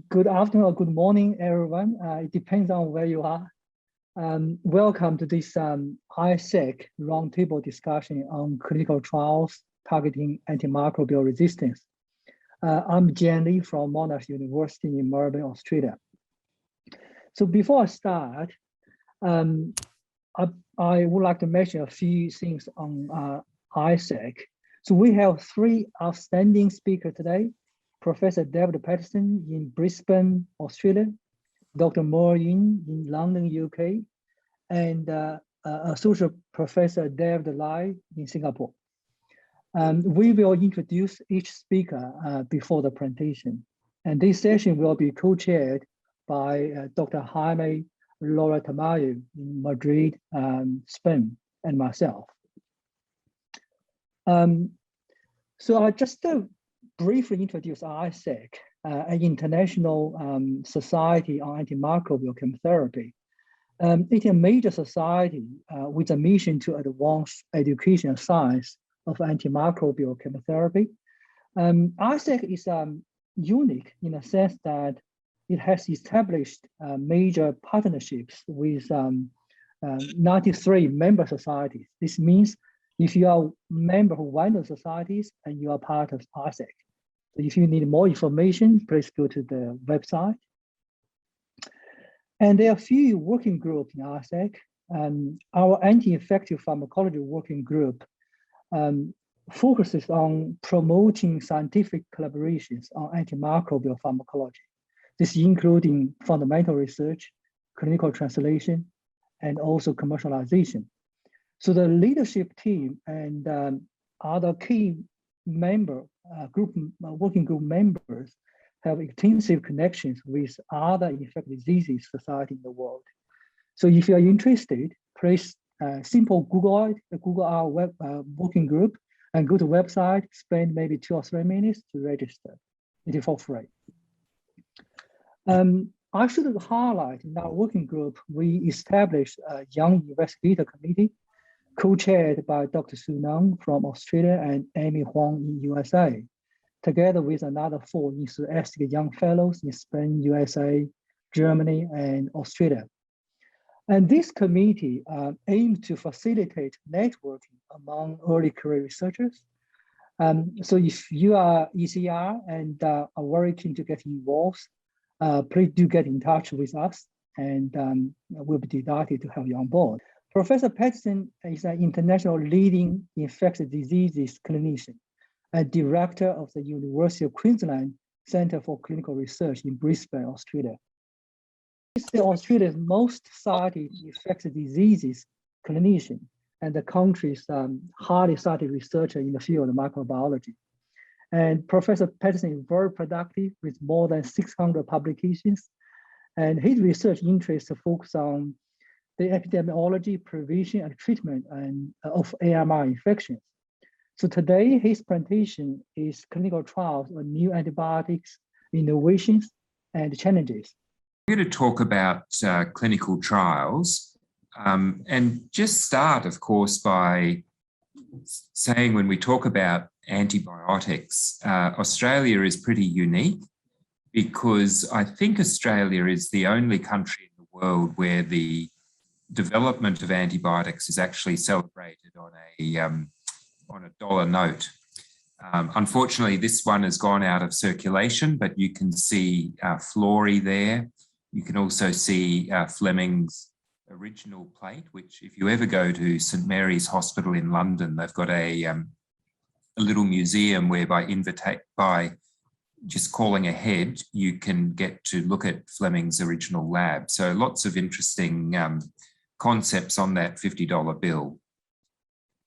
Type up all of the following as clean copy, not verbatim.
Good afternoon or good morning, everyone. It depends on where you are. Welcome to this ISAC roundtable discussion on clinical trials targeting antimicrobial resistance. I'm Jian Li from Monash University in Melbourne, Australia. So before I start, I would like to mention a few things on ISAC. So we have three outstanding speakers today. Professor David Paterson in Brisbane, Australia, Dr. Mo Yin in London, UK, and Associate Professor David Lye in Singapore. We will introduce each speaker before the presentation. And this session will be co-chaired by Dr. Jaime Laura Tamayo in Madrid, Spain, and myself. So I just briefly introduce ISAC, an international society on antimicrobial chemotherapy. It's a major society with a mission to advance education and science of antimicrobial chemotherapy. ISAC is unique in a sense that it has established major partnerships with 93 member societies. This means if you are a member of one of the societies and you are part of ISAC. So if you need more information, please go to the website. And there are a few working groups in ISAC. Our anti-infective pharmacology working group focuses on promoting scientific collaborations on antimicrobial pharmacology. This including fundamental research, clinical translation, and also commercialization. So the leadership team and other key working group members have extensive connections with other infectious diseases society in the world. So if you are interested, please simple Google our working group and go to website, spend maybe 2 or 3 minutes to register. It is for free. I should highlight in our working group, we established a young investigator committee co-chaired by Dr. Su Nang from Australia and Amy Huang in USA, together with another 4 enthusiastic young fellows in Spain, USA, Germany, and Australia. And this committee aims to facilitate networking among early career researchers. So if you are ECR and are very keen to get involved, please do get in touch with us and we'll be delighted to have you on board. Professor Paterson is an international leading infectious diseases clinician and director of the University of Queensland Centre for Clinical Research in Brisbane, Australia. He's Australia's most cited infectious diseases clinician and the country's highly cited researcher in the field of microbiology. And Professor Paterson is very productive with more than 600 publications. And his research interests focus on the epidemiology, prevention, and treatment of AMR infections. So today, his presentation is clinical trials on new antibiotics, innovations, and challenges. We're going to talk about clinical trials and just start, of course, by saying when we talk about antibiotics, Australia is pretty unique because I think Australia is the only country in the world where the development of antibiotics is actually celebrated on a dollar note. Unfortunately, this one has gone out of circulation, but you can see Florey there. You can also see Fleming's original plate, which if you ever go to St Mary's Hospital in London, they've got a little museum where by just calling ahead, you can get to look at Fleming's original lab. So lots of interesting concepts on that $50 bill.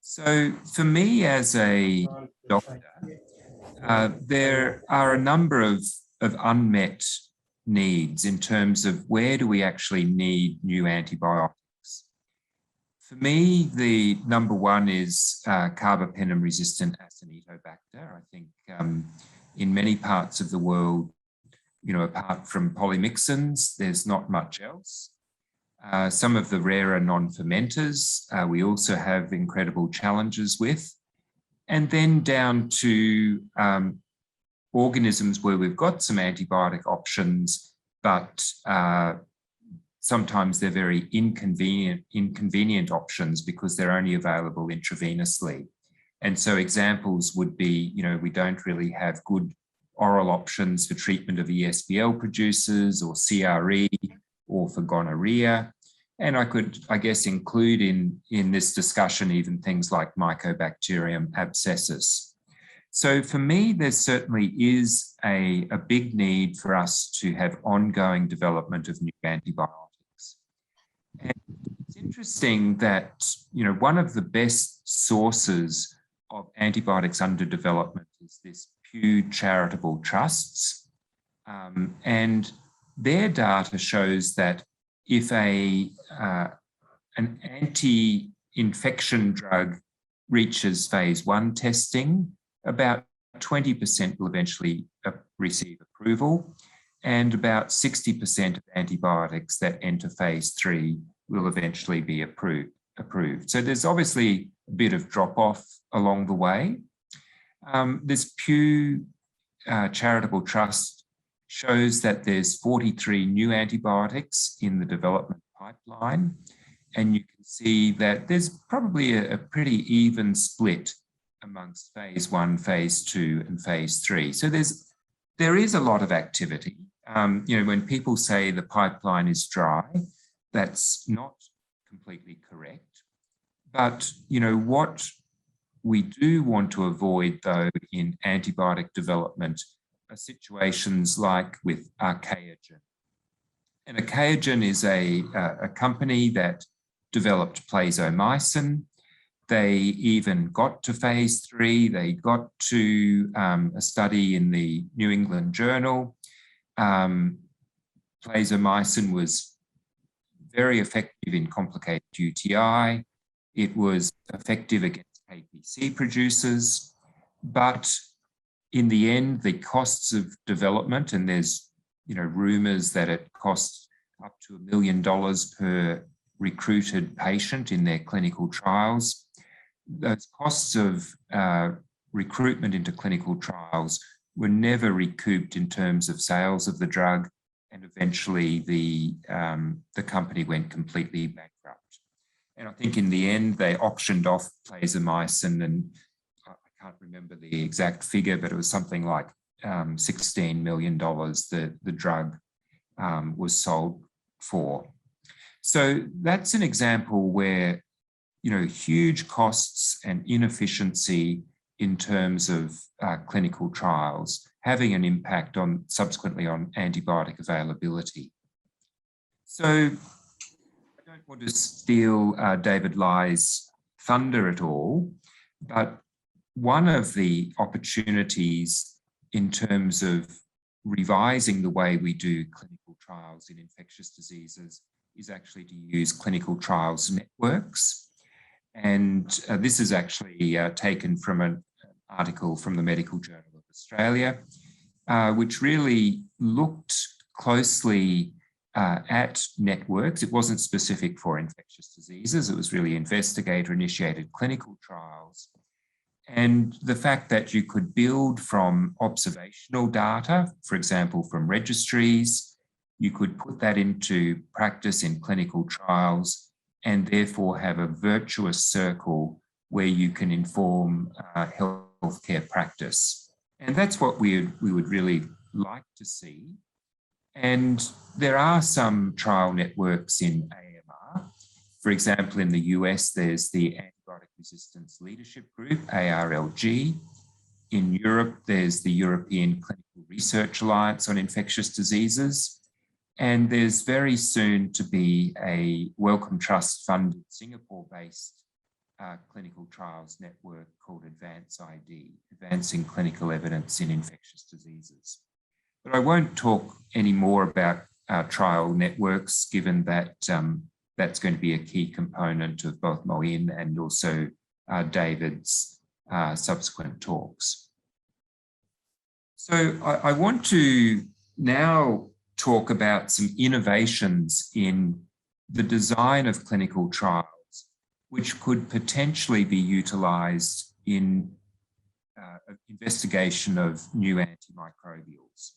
So for me as a doctor, there are a number of unmet needs in terms of where do we actually need new antibiotics. For me, the number one is carbapenem-resistant Acinetobacter. I think in many parts of the world, you know, apart from polymyxins, there's not much else. Some of the rarer non-fermenters, we also have incredible challenges with. And then down to organisms where we've got some antibiotic options, but sometimes they're very inconvenient options because they're only available intravenously. And so examples would be, we don't really have good oral options for treatment of ESBL producers or CRE or for gonorrhea. And I could, I guess, include in this discussion even things like Mycobacterium abscessus. So for me, there certainly is a big need for us to have ongoing development of new antibiotics. And it's interesting that, one of the best sources of antibiotics under development is this Pew Charitable Trusts. And their data shows that if an anti-infection drug reaches phase 1 testing, about 20% will eventually receive approval, and about 60% of antibiotics that enter phase 3 will eventually be approved. So there's obviously a bit of drop-off along the way. This Pew Charitable Trust shows that there's 43 new antibiotics in the development pipeline, and you can see that there's probably a pretty even split amongst phase 1, phase 2, and phase 3. So there is a lot of activity. When people say the pipeline is dry, that's not completely correct. But, what we do want to avoid, though, in antibiotic development are situations like with Archaeogen. And Archaeogen is a company that developed plazomicin. They even got to phase 3. They got to a study in the New England Journal. Plazomicin was very effective in complicated UTI. It was effective against APC producers, but in the end, the costs of development, and there's rumours that it costs up to $1 million per recruited patient in their clinical trials. Those costs of recruitment into clinical trials were never recouped in terms of sales of the drug, and eventually the company went completely bankrupt. And I think in the end, they auctioned off plazomicin, and I can't remember the exact figure, but it was something like $16 million the drug was sold for. So that's an example where, huge costs and inefficiency in terms of clinical trials having an impact subsequently on antibiotic availability. So I don't want to steal David Lye's thunder at all, but one of the opportunities in terms of revising the way we do clinical trials in infectious diseases is actually to use clinical trials networks. And this is actually taken from an article from the Medical Journal of Australia, which really looked closely at networks. It wasn't specific for infectious diseases. It was really investigator-initiated clinical trials. And the fact that you could build from observational data, for example, from registries, you could put that into practice in clinical trials and therefore have a virtuous circle where you can inform healthcare practice. And that's what we would really like to see. And there are some trial networks in AMR. For example, in the US, there's the Antibiotic Resistance Leadership Group, ARLG. In Europe, there's the European Clinical Research Alliance on Infectious Diseases. And there's very soon to be a Wellcome Trust-funded Singapore-based clinical trials network called ADVANCE-ID, Advancing Clinical Evidence in Infectious Diseases. But I won't talk any more about trial networks, given that that's going to be a key component of both Mo Yin and also David's subsequent talks. So I want to now talk about some innovations in the design of clinical trials, which could potentially be utilised in investigation of new antimicrobials.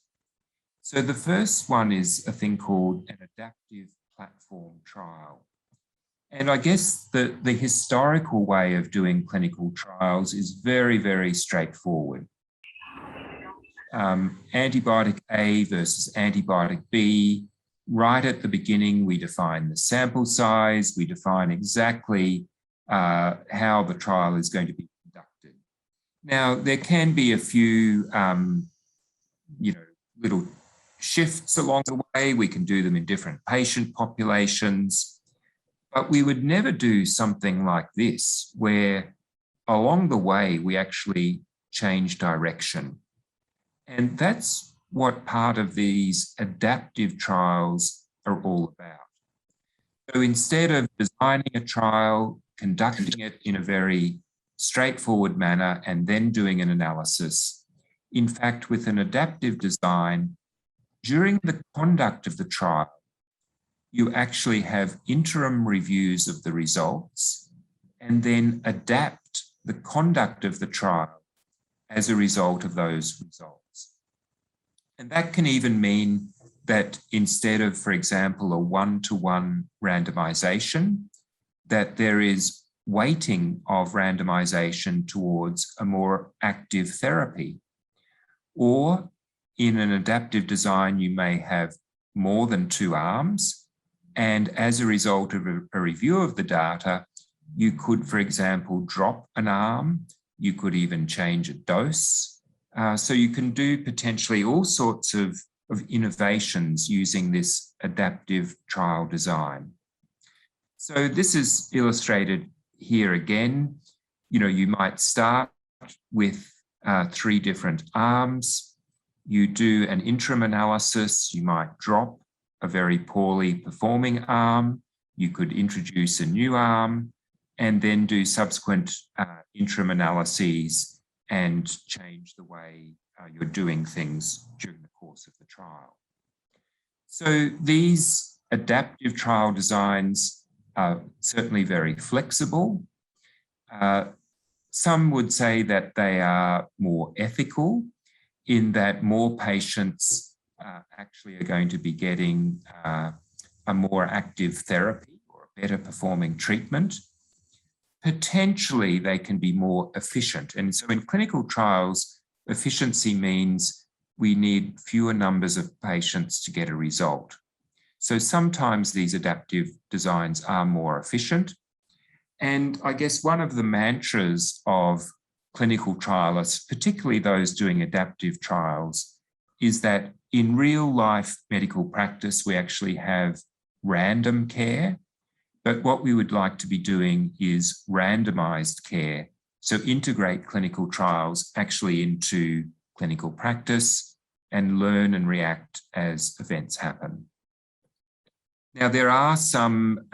So the first one is a thing called an adaptive platform trial. And I guess the historical way of doing clinical trials is very, very straightforward. Antibiotic A versus antibiotic B. Right at the beginning, we define the sample size, we define exactly how the trial is going to be conducted. Now, there can be a few, little shifts along the way. We can do them in different patient populations, but we would never do something like this, where along the way, we actually change direction. And that's what part of these adaptive trials are all about. So instead of designing a trial, conducting it in a very straightforward manner, and then doing an analysis, in fact, with an adaptive design, during the conduct of the trial, you actually have interim reviews of the results and then adapt the conduct of the trial as a result of those results. And that can even mean that instead of, for example, a one-to-one randomization, that there is weighting of randomization towards a more active therapy. Or in an adaptive design, you may have more than 2 arms. And as a result of a review of the data, you could, for example, drop an arm. You could even change a dose. So you can do potentially all sorts of innovations using this adaptive trial design. So this is illustrated here again. You might start with 3 different arms. You do an interim analysis. You might drop a very poorly performing arm. You could introduce a new arm and then do subsequent interim analyses and change the way you're doing things during the course of the trial. So these adaptive trial designs are certainly very flexible. Some would say that they are more ethical in that more patients actually are going to be getting a more active therapy or a better performing treatment. Potentially, they can be more efficient. And so in clinical trials, efficiency means we need fewer numbers of patients to get a result. So sometimes these adaptive designs are more efficient. And I guess one of the mantras of clinical trialists, particularly those doing adaptive trials, is that in real life medical practice, we actually have random care. But what we would like to be doing is randomised care. So integrate clinical trials actually into clinical practice and learn and react as events happen. Now, there are some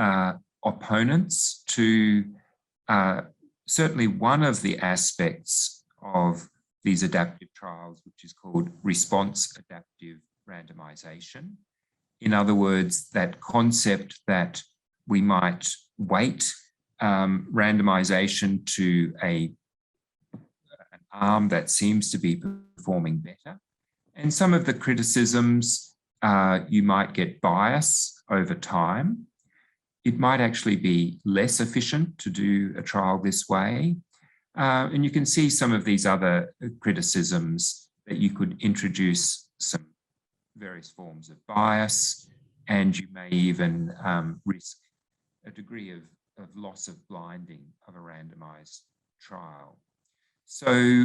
opponents to certainly one of the aspects of these adaptive trials, which is called response adaptive randomisation. In other words, that concept that we might weight randomization to an arm that seems to be performing better. And some of the criticisms, you might get bias over time. It might actually be less efficient to do a trial this way. And you can see some of these other criticisms that you could introduce some various forms of bias, and you may even risk a degree of loss of blinding of a randomized trial. So,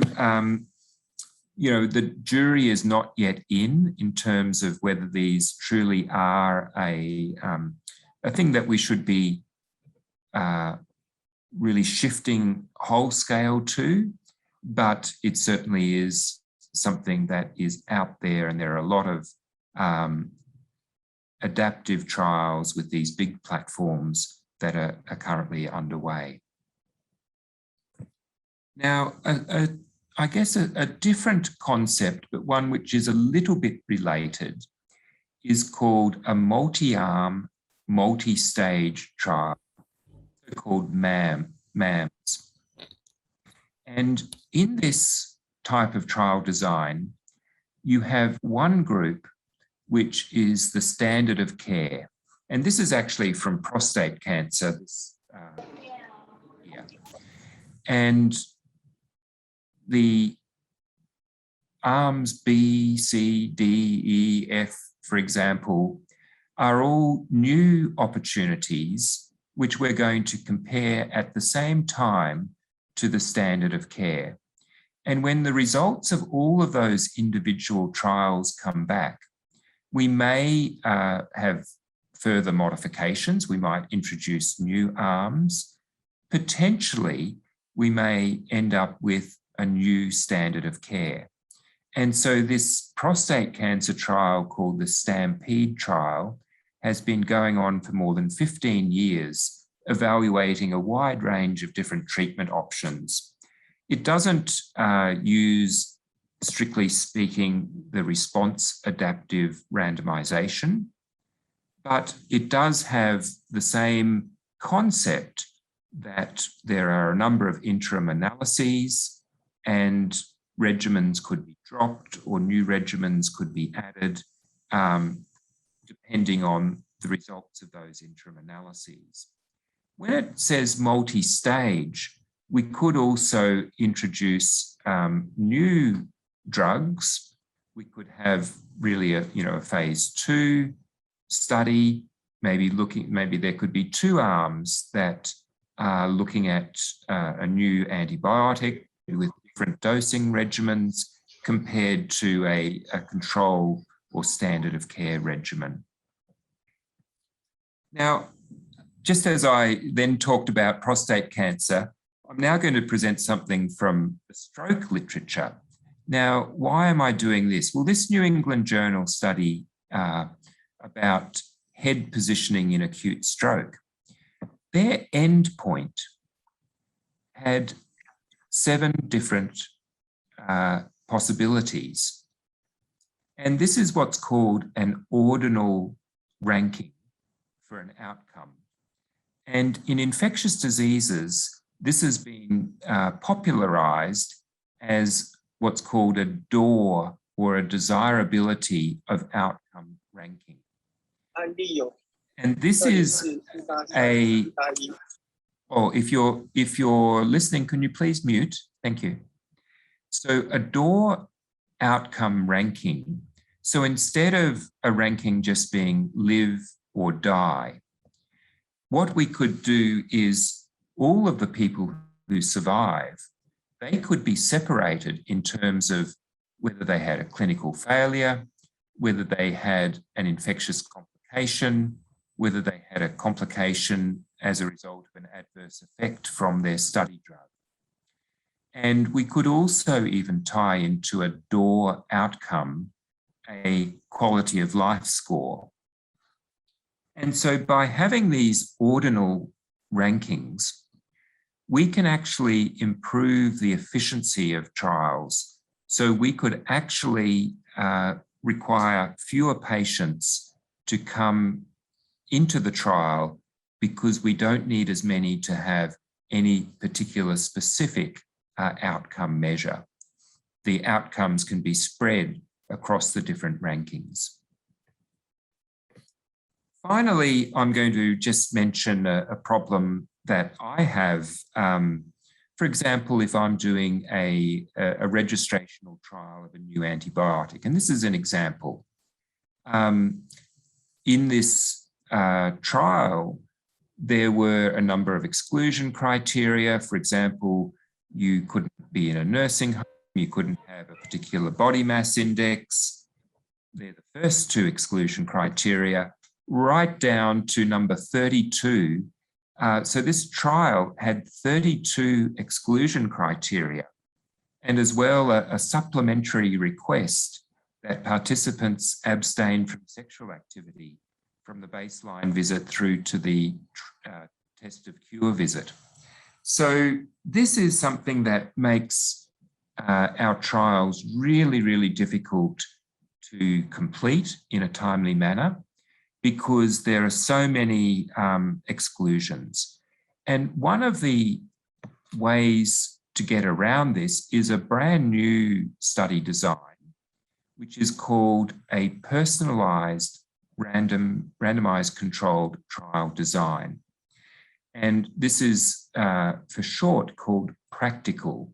the jury is not yet in terms of whether these truly are a thing that we should be really shifting whole scale to, but it certainly is something that is out there, and there are a lot of adaptive trials with these big platforms that are currently underway. Now, I guess a different concept, but one which is a little bit related, is called a multi-arm, multi-stage trial, called MAMS. And in this type of trial design, you have one group which is the standard of care. And this is actually from prostate cancer. And the arms B, C, D, E, F, for example, are all new opportunities which we're going to compare at the same time to the standard of care. And when the results of all of those individual trials come back, we may have further modifications. We might introduce new arms. Potentially, we may end up with a new standard of care. And so this prostate cancer trial called the STAMPEDE trial has been going on for more than 15 years, evaluating a wide range of different treatment options. It doesn't use, strictly speaking, the response adaptive randomization, but it does have the same concept that there are a number of interim analyses and regimens could be dropped or new regimens could be added depending on the results of those interim analyses. When it says multi-stage, we could also introduce new drugs. We could have really a phase 2 study, maybe there could be 2 arms that are looking at a new antibiotic with different dosing regimens compared to a control or standard of care regimen. Now, just as I then talked about prostate cancer, I'm now going to present something from the stroke literature. Now, why am I doing this? Well, this New England Journal study about head positioning in acute stroke, their endpoint had 7 different possibilities. And this is what's called an ordinal ranking for an outcome. And in infectious diseases, this has been popularized as what's called a DOR, or a desirability of outcome ranking. And this is if you're listening, can you please mute? Thank you. So a DOR outcome ranking. So instead of a ranking just being live or die, what we could do is all of the people who survive, they could be separated in terms of whether they had a clinical failure, whether they had an infectious complication, whether they had a complication as a result of an adverse effect from their study drug. And we could also even tie into a DOR outcome a quality of life score. And so by having these ordinal rankings, we can actually improve the efficiency of trials. So we could actually require fewer patients to come into the trial because we don't need as many to have any particular specific outcome measure. The outcomes can be spread across the different rankings. Finally, I'm going to just mention a problem that I have. For example, if I'm doing a registrational trial of a new antibiotic, and this is an example. In this trial, there were a number of exclusion criteria. For example, you couldn't be in a nursing home, you couldn't have a particular body mass index. They're the first 2 exclusion criteria, right down to number 32. So this trial had 32 exclusion criteria, and as well a supplementary request that participants abstain from sexual activity from the baseline visit through to the test of cure visit. So this is something that makes our trials really, really difficult to complete in a timely manner, because there are so many exclusions. And one of the ways to get around this is a brand new study design, which is called a personalised randomised controlled trial design. And this is for short called PRACTICAL.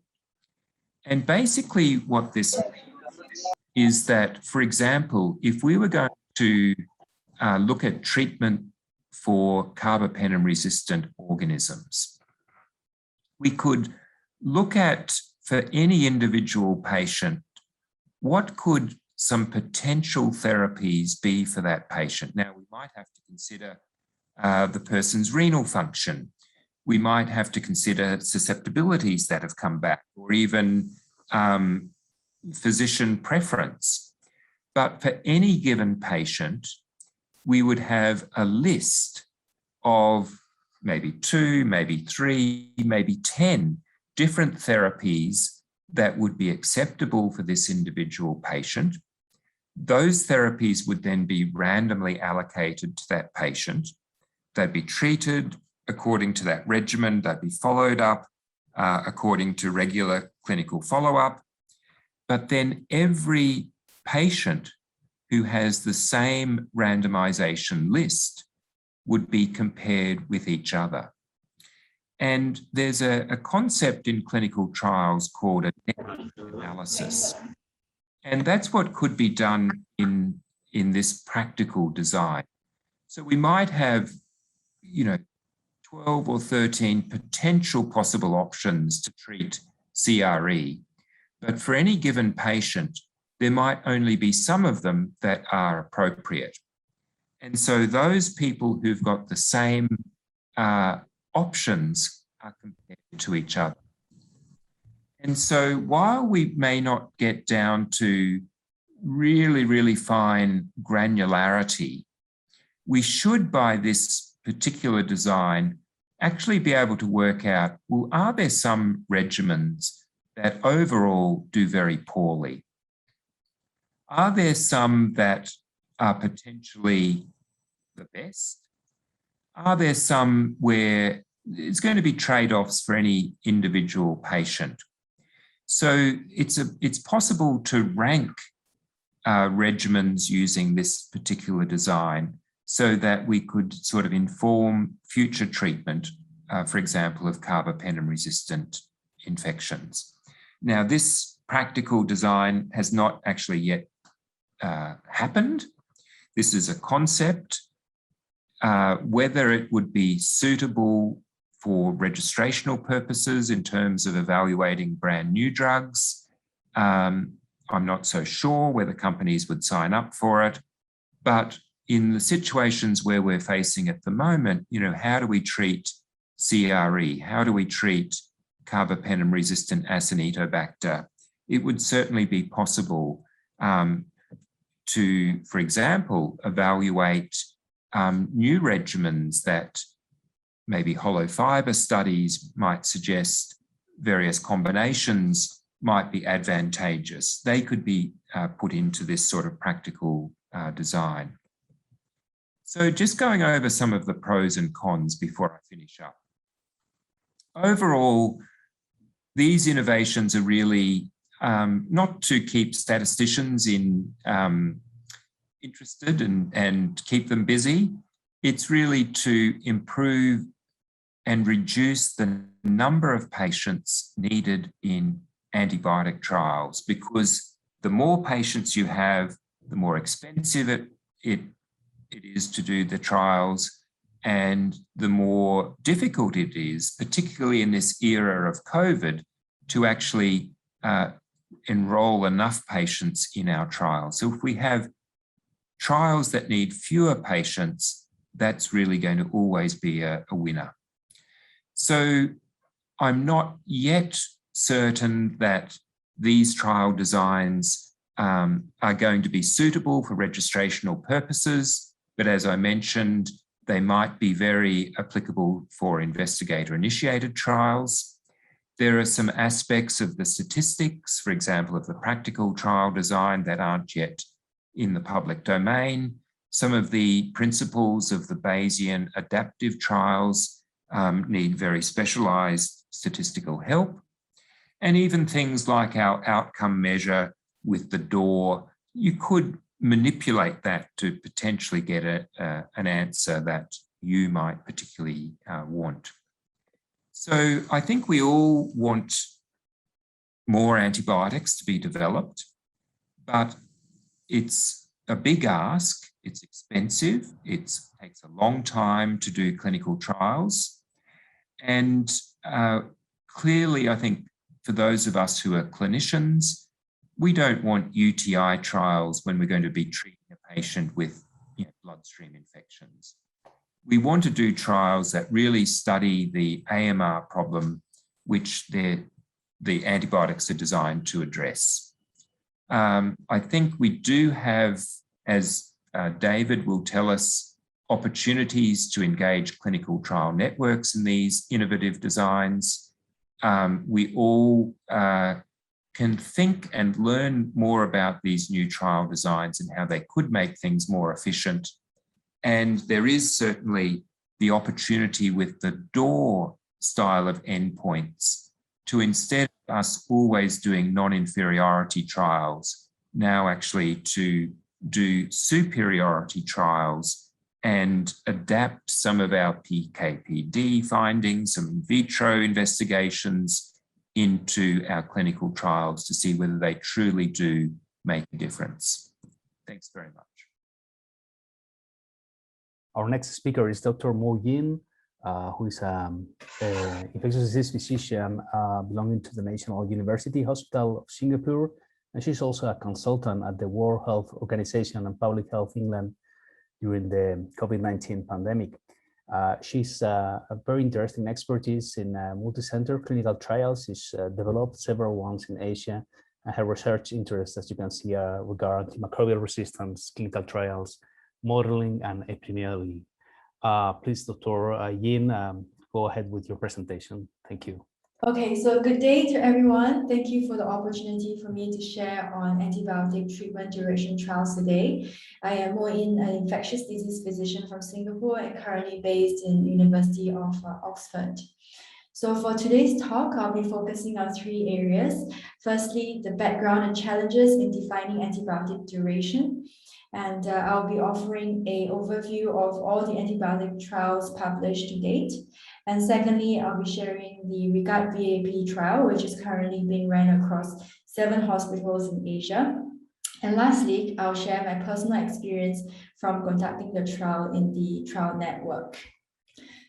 And basically what this means is that, for example, if we were going to look at treatment for carbapenem-resistant organisms, we could look at, for any individual patient, what could some potential therapies be for that patient? Now, we might have to consider the person's renal function. We might have to consider susceptibilities that have come back, or even physician preference. But for any given patient, we would have a list of maybe 2, maybe 3, maybe 10 different therapies that would be acceptable for this individual patient. Those therapies would then be randomly allocated to that patient. They'd be treated according to that regimen. They'd be followed up according to regular clinical follow-up. But then every patient who has the same randomization list would be compared with each other. And there's a concept in clinical trials called a network analysis. And that's what could be done in this practical design. So we might have, 12 or 13 potential possible options to treat CRE. But for any given patient, there might only be some of them that are appropriate. And so those people who've got the same options are compared to each other. And so while we may not get down to really, really fine granularity, we should, by this particular design, actually be able to work out, well, are there some regimens that overall do very poorly? Are there some that are potentially the best? Are there some where it's going to be trade-offs for any individual patient? So it's possible to rank regimens using this particular design so that we could sort of inform future treatment, for example, of carbapenem-resistant infections. Now, this practical design has not actually yet happened. This is a concept. Whether it would be suitable for registrational purposes in terms of evaluating brand new drugs, I'm not so sure whether companies would sign up for it. But in the situations where we're facing at the moment, how do we treat CRE? How do we treat carbapenem-resistant Acinetobacter? It would certainly be possible to, for example, evaluate new regimens that maybe hollow fiber studies might suggest various combinations might be advantageous. They could be put into this sort of practical design. So just going over some of the pros and cons before I finish up. Overall, these innovations are really not to keep statisticians interested and keep them busy. It's really to improve and reduce the number of patients needed in antibiotic trials, because the more patients you have, the more expensive it is to do the trials, and the more difficult it is, particularly in this era of COVID, to actually enroll enough patients in our trials. So if we have trials that need fewer patients, that's really going to always be a winner. So I'm not yet certain that these trial designs are going to be suitable for registrational purposes, but as I mentioned, they might be very applicable for investigator-initiated trials. There are some aspects of the statistics, for example, of the practical trial design that aren't yet in the public domain. Some of the principles of the Bayesian adaptive trials need very specialized statistical help. And even things like our outcome measure with the door, you could manipulate that to potentially get an answer that you might particularly want. So I think we all want more antibiotics to be developed, but it's a big ask, it's expensive, it takes a long time to do clinical trials. And clearly, I think for those of us who are clinicians, we don't want UTI trials when we're going to be treating a patient with bloodstream infections. We want to do trials that really study the AMR problem, which the antibiotics are designed to address. I think we do have, as David will tell us, opportunities to engage clinical trial networks in these innovative designs. We all can think and learn more about these new trial designs and how they could make things more efficient. And there is certainly the opportunity with the door style of endpoints to, instead of us always doing non-inferiority trials, now actually to do superiority trials and adapt some of our PK/PD findings, some in vitro investigations into our clinical trials to see whether they truly do make a difference. Thanks very much. Our next speaker is Dr. Mo Yin, who is an infectious disease physician belonging to the National University Hospital of Singapore, and she's also a consultant at the World Health Organization and Public Health England during the COVID-19 pandemic. She's a very interesting expertise in multi-center clinical trials. She's developed several ones in Asia, and her research interests, as you can see, regard antimicrobial resistance, clinical trials, modeling, and epidemiology. Please, Dr. Yin, go ahead with your presentation. Thank you. Okay, so good day to everyone. Thank you for the opportunity for me to share on antibiotic treatment duration trials today. I am Mo Yin, an infectious disease physician from Singapore and currently based in University of Oxford. So for today's talk, I'll be focusing on three areas. Firstly, the background and challenges in defining antibiotic duration. And I'll be offering an overview of all the antibiotic trials published to date. And secondly, I'll be sharing the REGARD VAP trial, which is currently being run across 7 hospitals in Asia. And lastly, I'll share my personal experience from conducting the trial in the trial network.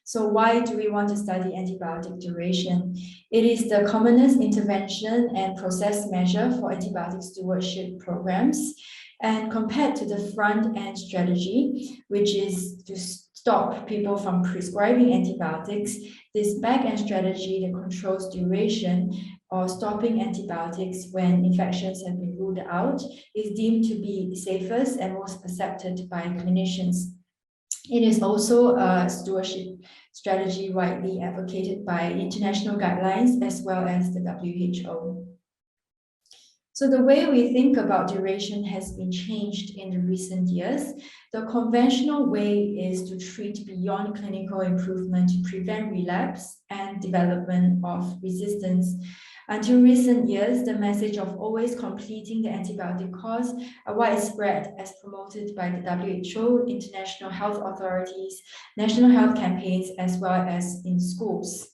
So why do we want to study antibiotic duration? It is the commonest intervention and process measure for antibiotic stewardship programs. And compared to the front-end strategy, which is to stop people from prescribing antibiotics, this back-end strategy that controls duration or stopping antibiotics when infections have been ruled out is deemed to be safest and most accepted by clinicians. It is also a stewardship strategy widely advocated by international guidelines as well as the WHO. So the way we think about duration has been changed in the recent years. The conventional way is to treat beyond clinical improvement to prevent relapse and development of resistance. Until recent years, the message of always completing the antibiotic course are widespread as promoted by the WHO, international health authorities, national health campaigns, as well as in schools.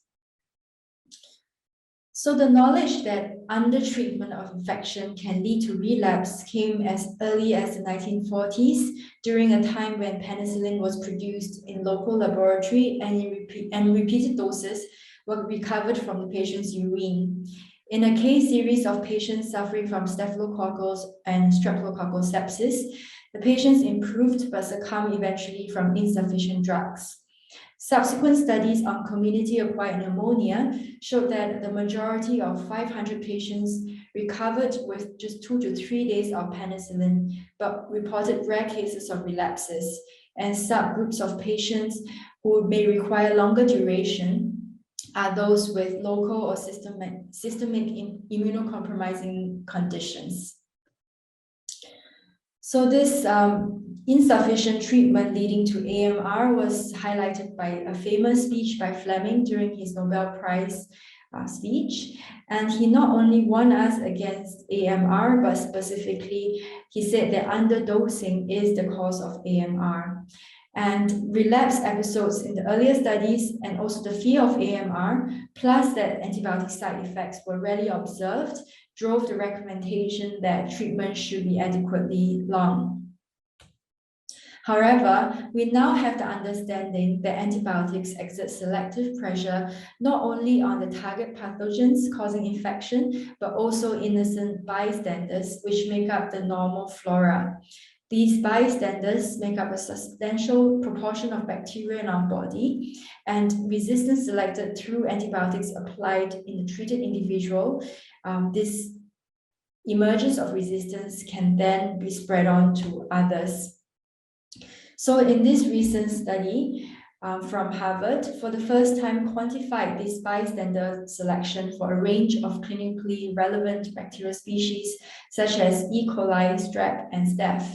So the knowledge that undertreatment of infection can lead to relapse came as early as the 1940s, during a time when penicillin was produced in local laboratory and repeated doses were recovered from the patient's urine. In a case series of patients suffering from staphylococcus and streptococcal sepsis, the patients improved but succumbed eventually from insufficient drugs. Subsequent studies on community-acquired pneumonia showed that the majority of 500 patients recovered with just 2 to 3 days of penicillin, but reported rare cases of relapses, and subgroups of patients who may require longer duration are those with local or systemic immunocompromising conditions. So this insufficient treatment leading to AMR was highlighted by a famous speech by Fleming during his Nobel Prize speech. And he not only warned us against AMR, but specifically, he said that underdosing is the cause of AMR. And relapse episodes in the earlier studies and also the fear of AMR, plus that antibiotic side effects were rarely observed, drove the recommendation that treatment should be adequately long. However, we now have the understanding that antibiotics exert selective pressure not only on the target pathogens causing infection, but also innocent bystanders, which make up the normal flora. These bystanders make up a substantial proportion of bacteria in our body, and resistance selected through antibiotics applied in the treated individual, this emergence of resistance can then be spread on to others. So in this recent study from Harvard, for the first time quantified this bystander selection for a range of clinically relevant bacterial species, such as E. coli, strep, and staph.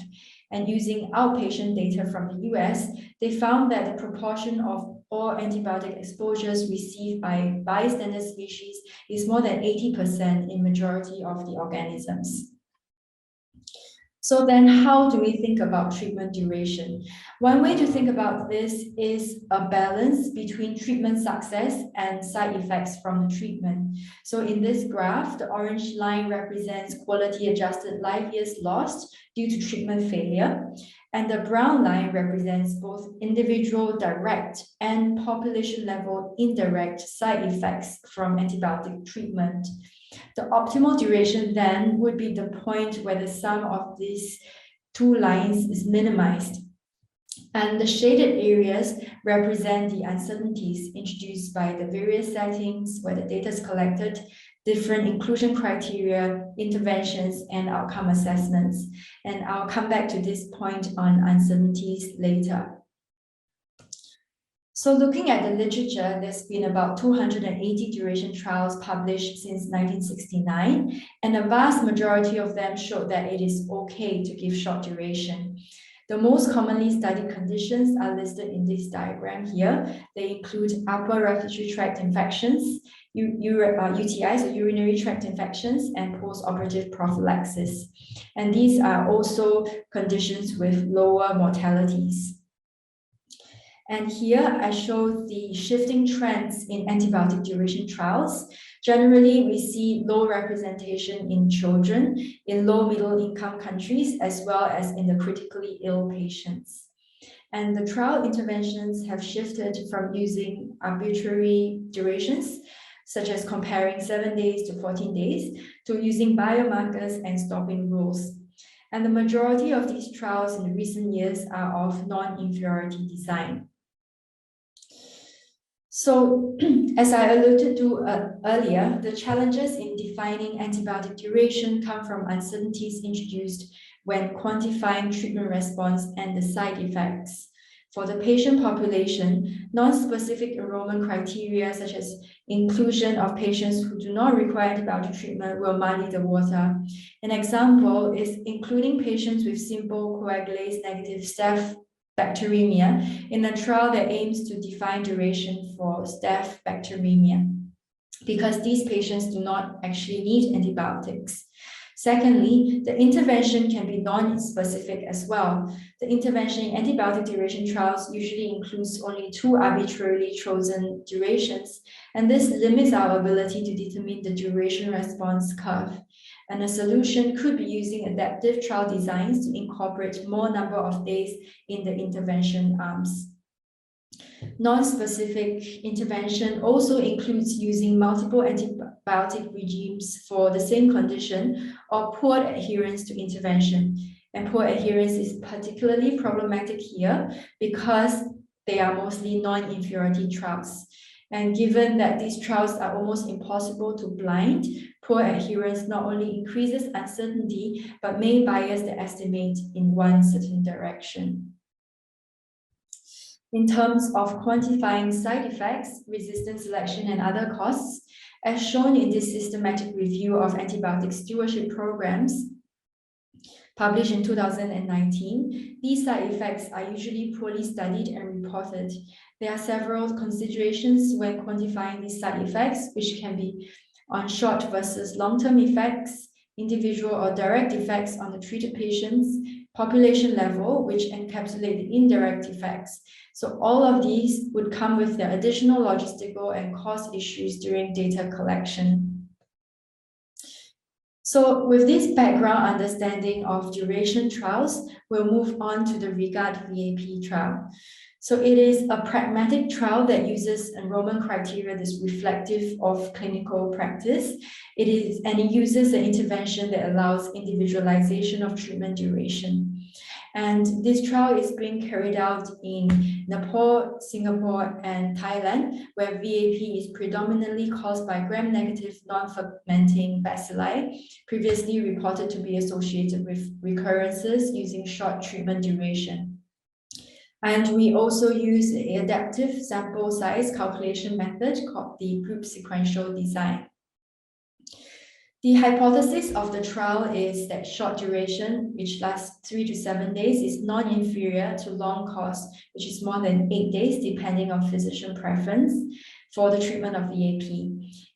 And using outpatient data from the US, they found that the proportion of all antibiotic exposures received by bystander species is more than 80% in majority of the organisms. So then how do we think about treatment duration? One way to think about this is a balance between treatment success and side effects from the treatment. So in this graph, the orange line represents quality adjusted life years lost due to treatment failure. And the brown line represents both individual direct and population level indirect side effects from antibiotic treatment. The optimal duration then would be the point where the sum of these two lines is minimized. And the shaded areas represent the uncertainties introduced by the various settings where the data is collected, different inclusion criteria, interventions, and outcome assessments. And I'll come back to this point on uncertainties later. So looking at the literature, there's been about 280 duration trials published since 1969, and a vast majority of them showed that it is okay to give short duration. The most commonly studied conditions are listed in this diagram here. They include upper respiratory tract infections, UTIs, so urinary tract infections, and post-operative prophylaxis. And these are also conditions with lower mortalities. And here I show the shifting trends in antibiotic duration trials. Generally, we see low representation in children, in low middle income countries, as well as in the critically ill patients. And the trial interventions have shifted from using arbitrary durations, such as comparing 7 days to 14 days, to using biomarkers and stopping rules. And the majority of these trials in the recent years are of non-inferiority design. So, as I alluded to earlier, the challenges in defining antibiotic duration come from uncertainties introduced when quantifying treatment response and the side effects. For the patient population, non-specific enrollment criteria such as inclusion of patients who do not require antibiotic treatment will muddy the water. An example is including patients with simple coagulase negative staph bacteremia in a trial that aims to define duration for staph bacteremia, because these patients do not actually need antibiotics. Secondly, the intervention can be non-specific as well. The intervention in antibiotic duration trials usually includes only 2 arbitrarily chosen durations, and this limits our ability to determine the duration response curve. And a solution could be using adaptive trial designs to incorporate more number of days in the intervention arms. Non-specific intervention also includes using multiple antibiotic regimes for the same condition or poor adherence to intervention. And poor adherence is particularly problematic here because they are mostly non-inferiority trials. And given that these trials are almost impossible to blind, poor adherence not only increases uncertainty, but may bias the estimate in one certain direction. In terms of quantifying side effects, resistance selection, and other costs, as shown in this systematic review of antibiotic stewardship programs, published in 2019, these side effects are usually poorly studied and reported. There are several considerations when quantifying these side effects, which can be on short versus long-term effects, individual or direct effects on the treated patients, population level, which encapsulate the indirect effects. So all of these would come with their additional logistical and cost issues during data collection. So with this background understanding of duration trials, we'll move on to the REGARD VAP trial. So it is a pragmatic trial that uses enrollment criteria that's reflective of clinical practice. It uses an intervention that allows individualization of treatment duration. And this trial is being carried out in Nepal, Singapore, and Thailand, where VAP is predominantly caused by gram-negative non-fermenting bacilli, previously reported to be associated with recurrences using short treatment duration. And we also use an adaptive sample size calculation method called the group sequential design. The hypothesis of the trial is that short duration, which lasts 3 to 7 days, is non-inferior to long course, which is more than 8 days, depending on physician preference for the treatment of VAP.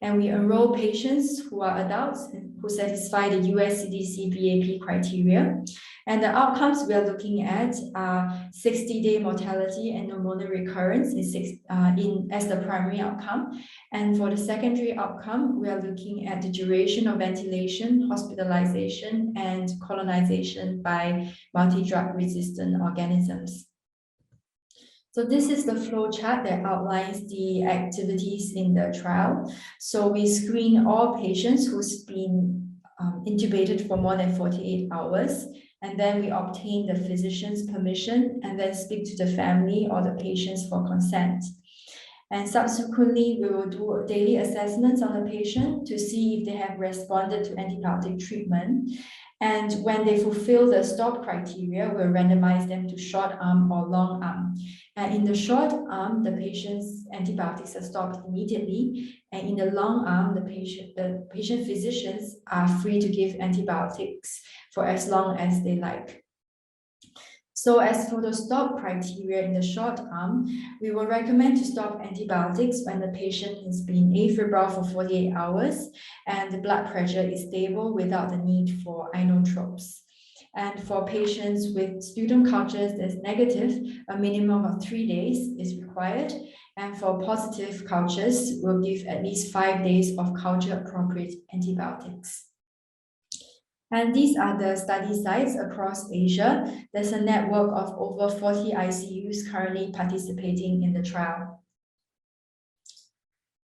And we enroll patients who are adults who satisfy the US CDC VAP criteria. And the outcomes we are looking at are 60-day mortality and pneumonia recurrence as the primary outcome. And for the secondary outcome, we are looking at the duration of ventilation, hospitalization, and colonization by multi-drug resistant organisms. So this is the flow chart that outlines the activities in the trial. So we screen all patients who's been intubated for more than 48 hours. And then we obtain the physician's permission and then speak to the family or the patients for consent. And subsequently, we will do daily assessments on the patient to see if they have responded to antibiotic treatment. And when they fulfill the stop criteria, we'll randomize them to short arm or long arm. And in the short arm, the patient's antibiotics are stopped immediately. And in the long arm, the patient physicians are free to give antibiotics for as long as they like. So as for the stop criteria in the short arm, we will recommend to stop antibiotics when the patient has been afebrile for 48 hours and the blood pressure is stable without the need for inotropes. And for patients with sputum cultures that's negative, a minimum of 3 days is required. And for positive cultures, we'll give at least 5 days of culture-appropriate antibiotics. And these are the study sites across Asia. There's a network of over 40 ICUs currently participating in the trial.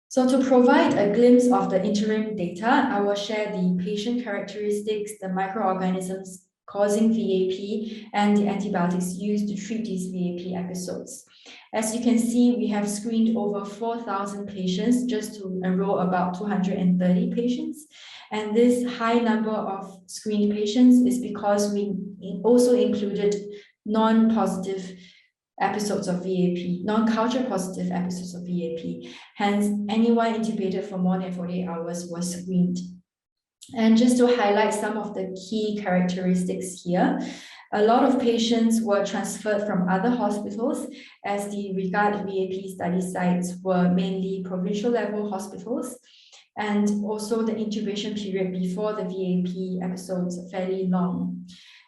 So to provide a glimpse of the interim data, I will share the patient characteristics, the microorganisms causing VAP, and the antibiotics used to treat these VAP episodes. As you can see, we have screened over 4,000 patients just to enroll about 230 patients. And this high number of screened patients is because we also included non-positive episodes of VAP, non-culture positive episodes of VAP. Hence, anyone intubated for more than 48 hours was screened. And just to highlight some of the key characteristics here, a lot of patients were transferred from other hospitals as the REGARD VAP study sites were mainly provincial level hospitals. And also the intubation period before the VAP episodes are fairly long.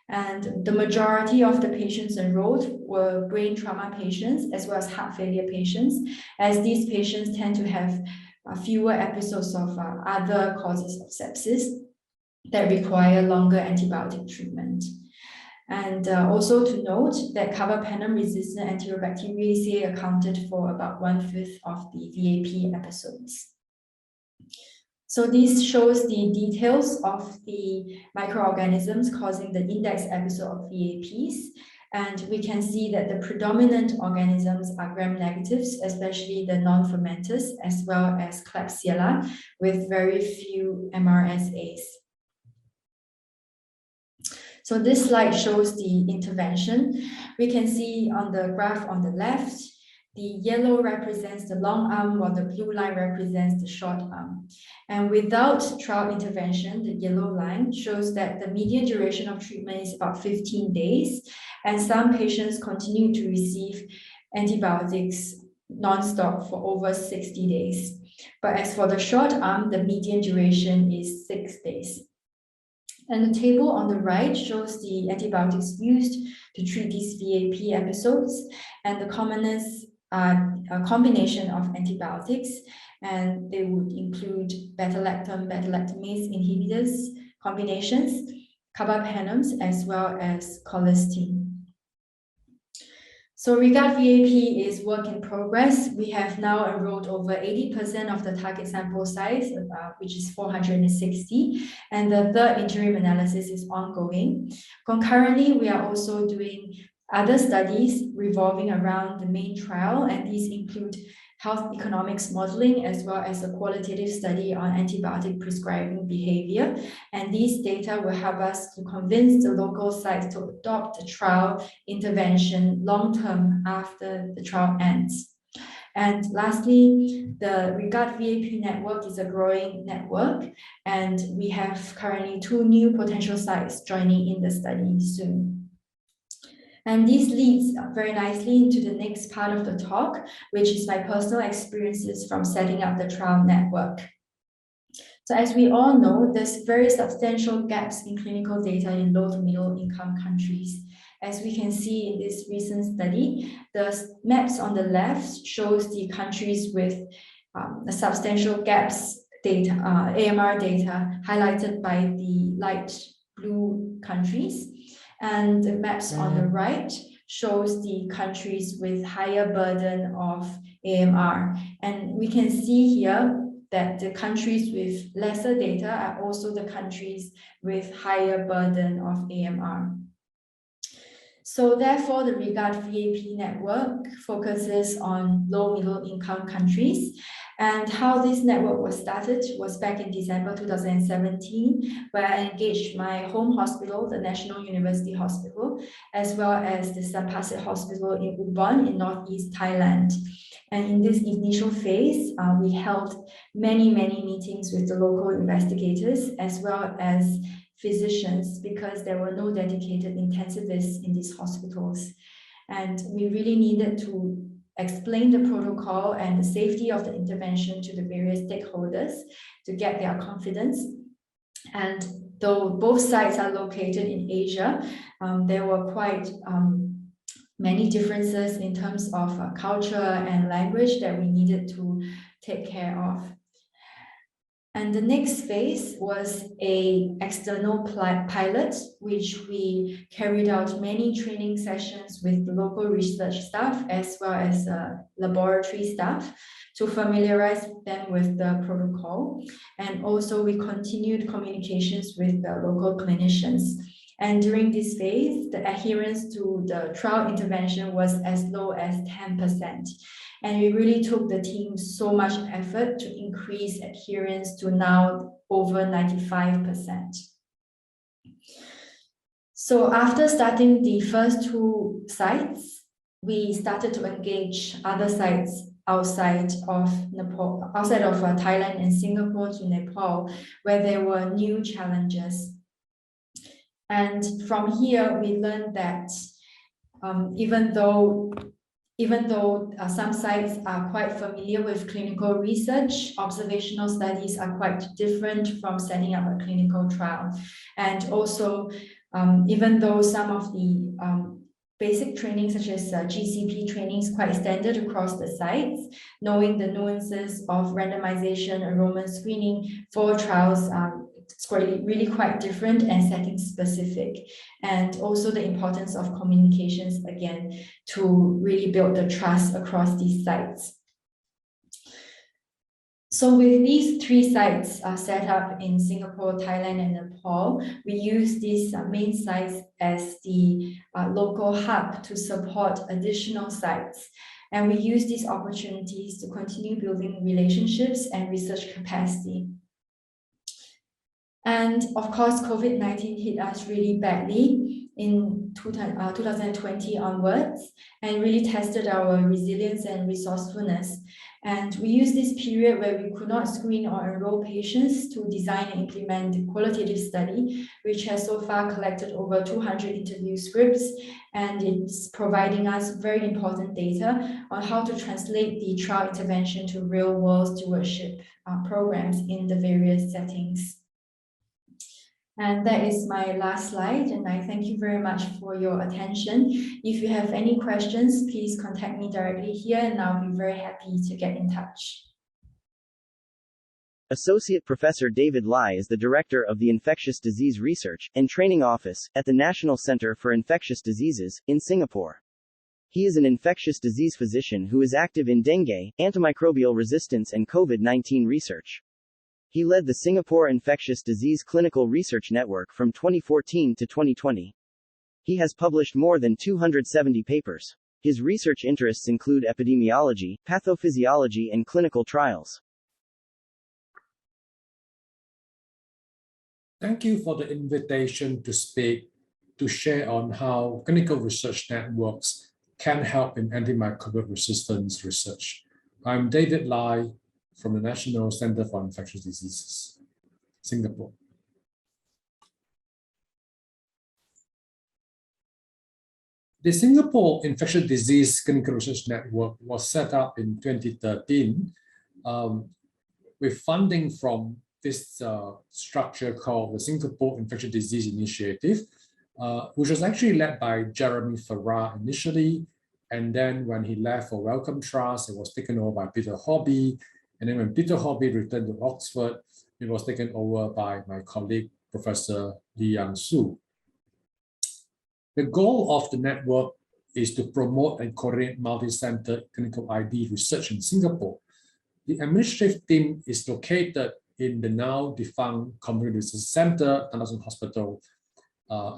And the majority of the patients enrolled were brain trauma patients as well as heart failure patients, as these patients tend to have fewer episodes of other causes of sepsis that require longer antibiotic treatment. And also to note that carbapenem-resistant Enterobacteriaceae accounted for about 1/5 of the VAP episodes. So this shows the details of the microorganisms causing the index episode of VAPs. And we can see that the predominant organisms are gram-negatives, especially the non-fermenters, as well as Klebsiella, with very few MRSAs. So this slide shows the intervention. We can see on the graph on the left The yellow represents the long arm, while the blue line represents the short arm. And without trial intervention, the yellow line shows that the median duration of treatment is about 15 days, and some patients continue to receive antibiotics non-stop for over 60 days. But as for the short arm, the median duration is 6 days. And the table on the right shows the antibiotics used to treat these VAP episodes, and the commonest are a combination of antibiotics, and they would include beta-lactam, beta-lactamase inhibitors combinations, carbapenems, as well as colistin. So regard VAP is work in progress. We have now enrolled over 80% of the target sample size, which is 460, and the third interim analysis is ongoing. Concurrently, we are also doing other studies revolving around the main trial, and these include health economics modeling as well as a qualitative study on antibiotic prescribing behavior. And these data will help us to convince the local sites to adopt the trial intervention long-term after the trial ends. And lastly, the Regard VAP network is a growing network, and we have currently 2 new potential sites joining in the study soon. And this leads very nicely into the next part of the talk, which is my personal experiences from setting up the trial network. So as we all know, there's very substantial gaps in clinical data in low to middle income countries. As we can see in this recent study, the maps on the left shows the countries with the substantial gaps data, AMR data highlighted by the light blue countries. And the maps on the right shows the countries with higher burden of AMR. And we can see here that the countries with lesser data are also the countries with higher burden of AMR. So therefore, the Regard VAP network focuses on low middle income countries. And how this network was started was back in December 2017, where I engaged my home hospital, the National University Hospital, as well as the Sampasit Hospital in Ubon in Northeast Thailand. And in this initial phase, we held many meetings with the local investigators as well as physicians, because there were no dedicated intensivists in these hospitals. And we really needed to explain the protocol and the safety of the intervention to the various stakeholders to get their confidence. And though both sites are located in Asia, there were quite many differences in terms of culture and language that we needed to take care of. And the next phase was an external pilot, which we carried out many training sessions with the local research staff as well as laboratory staff to familiarize them with the protocol. And also we continued communications with the local clinicians. And during this phase, the adherence to the trial intervention was as low as 10%. And we really took the team so much effort to increase adherence to now over 95%. So after starting the first 2 sites, we started to engage other sites outside of Nepal, outside of Thailand and Singapore to Nepal, where there were new challenges. And from here, we learned that even though some sites are quite familiar with clinical research, observational studies are quite different from setting up a clinical trial. And also, even though some of the basic training, such as GCP training, is quite standard across the sites, knowing the nuances of randomization, enrollment screening for trials, it's really quite different and setting specific. And also the importance of communications, again, to really build the trust across these sites. So with these 3 sites set up in Singapore, Thailand, and Nepal, we use these main sites as the local hub to support additional sites. And we use these opportunities to continue building relationships and research capacity. And of course, COVID-19 hit us really badly. In 2020 onwards, and really tested our resilience and resourcefulness. And we used this period where we could not screen or enroll patients to design and implement the qualitative study, which has so far collected over 200 interview scripts, and it's providing us very important data on how to translate the trial intervention to real-world stewardship programs in the various settings. And that is my last slide, and I thank you very much for your attention. If you have any questions, please contact me directly here, and I'll be very happy to get in touch. Associate Professor David Lye is the Director of the Infectious Disease Research and Training Office at the National Centre for Infectious Diseases in Singapore. He is an infectious disease physician who is active in dengue, antimicrobial resistance and COVID-19 research. He led the Singapore Infectious Disease Clinical Research Network from 2014 to 2020. He has published more than 270 papers. His research interests include epidemiology, pathophysiology, and clinical trials. Thank you for the invitation to speak, to share on how clinical research networks can help in antimicrobial resistance research. I'm David Lye from the National Centre for Infectious Diseases, Singapore. The Singapore Infectious Disease Clinical Research Network was set up in 2013 with funding from this structure called the Singapore Infectious Disease Initiative, which was actually led by Jeremy Farrar initially, and then when he left for Wellcome Trust, it was taken over by Peter Hobby. And then when Peter Hobby returned to Oxford, it was taken over by my colleague, Professor Liang Su. The goal of the network is to promote and coordinate multi-center clinical ID research in Singapore. The administrative team is located in the now defunct Community Research Centre, Tan Tock Seng Hospital,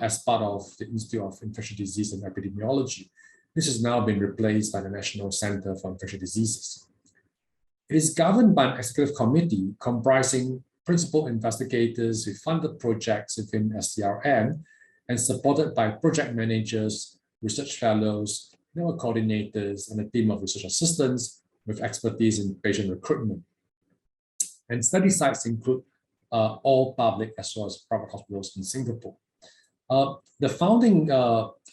as part of the Institute of Infectious Disease and Epidemiology. This has now been replaced by the National Centre for Infectious Diseases. It is governed by an executive committee comprising principal investigators with funded projects within SCRN and supported by project managers, research fellows, network coordinators, and a team of research assistants with expertise in patient recruitment. And study sites include all public as well as private hospitals in Singapore. The founding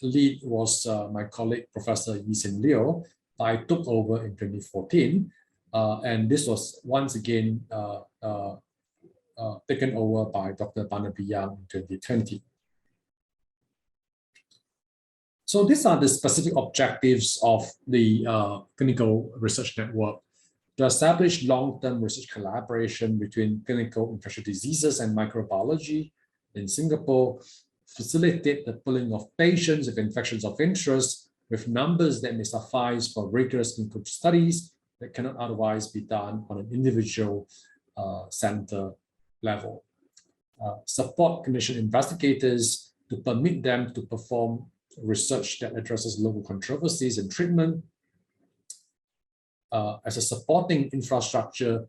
lead was my colleague, Professor Yi-Sin Liu, that I took over in 2014. And this was once again taken over by Dr. Barnaby Young in 2020. So these are the specific objectives of the Clinical Research Network: to establish long-term research collaboration between clinical infectious diseases and microbiology in Singapore, facilitate the pooling of patients with infections of interest with numbers that may suffice for rigorous clinical studies that cannot otherwise be done on an individual center level. Support clinician investigators to permit them to perform research that addresses local controversies in treatment as a supporting infrastructure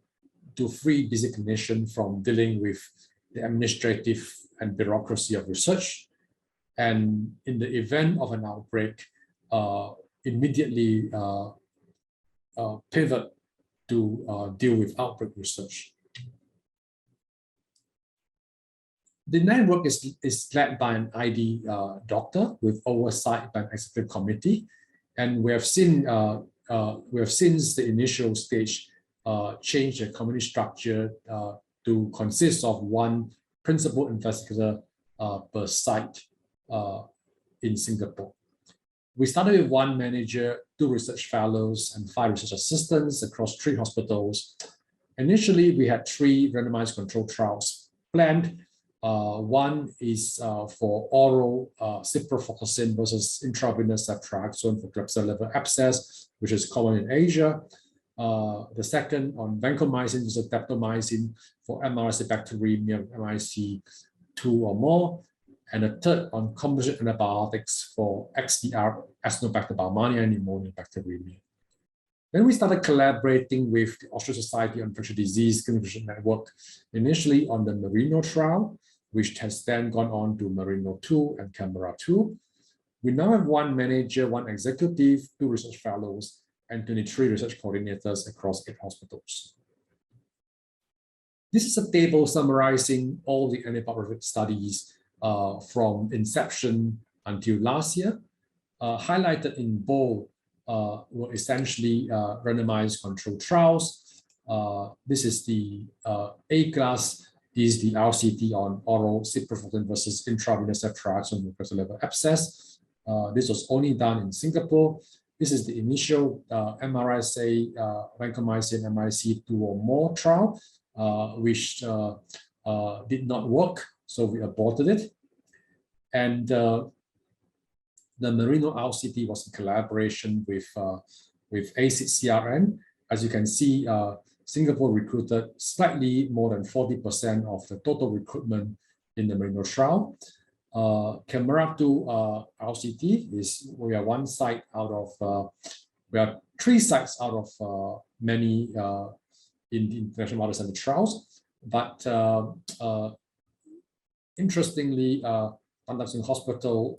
to free busy clinicians from dealing with the administrative and bureaucracy of research. And in the event of an outbreak, immediately pivot to deal with outbreak research. The network is led by an ID doctor with oversight by an executive committee, and we have seen since the initial stage changed the committee structure to consist of one principal investigator per site in Singapore. We started with one manager, 2 research fellows, and 5 research assistants across 3 hospitals. Initially, we had 3 randomized controlled trials planned. One is for oral ciprofloxacin versus intravenous ceftriaxone for Klebsiella liver abscess, which is common in Asia. The second on vancomycin versus daptomycin for MRSA bacteremia, MIC2 or more. And a third on composite antibiotics for XDR, Acinetobacter baumannii, and pneumonia bacteremia. Then we started collaborating with the Australian Society on Infectious Disease Clinical Research Network, initially on the Merino trial, which has then gone on to Merino 2 and Canberra 2. We now have 1 manager, 1 executive, 2 research fellows, and 23 research coordinators across 8 hospitals. This is a table summarizing all the antibiotic studies from inception until last year. Highlighted in bold were essentially randomized controlled trials. This is the A class is the RCT on oral ciprofloxacin versus intravenous ceftriaxone mucosal level abscess. This was only done in Singapore. This is the initial MRSA vancomycin MIC2 or more trial, which did not work, so we aborted it. And the Merino RCT was in collaboration with ACID-CRN. As you can see, Singapore recruited slightly more than 40% of the total recruitment in the Merino trial. Chemotherapy RCT is, we are 1 site out of, we are 3 sites out of many in the international multicentre trials. But interestingly, Tan Sing Hospital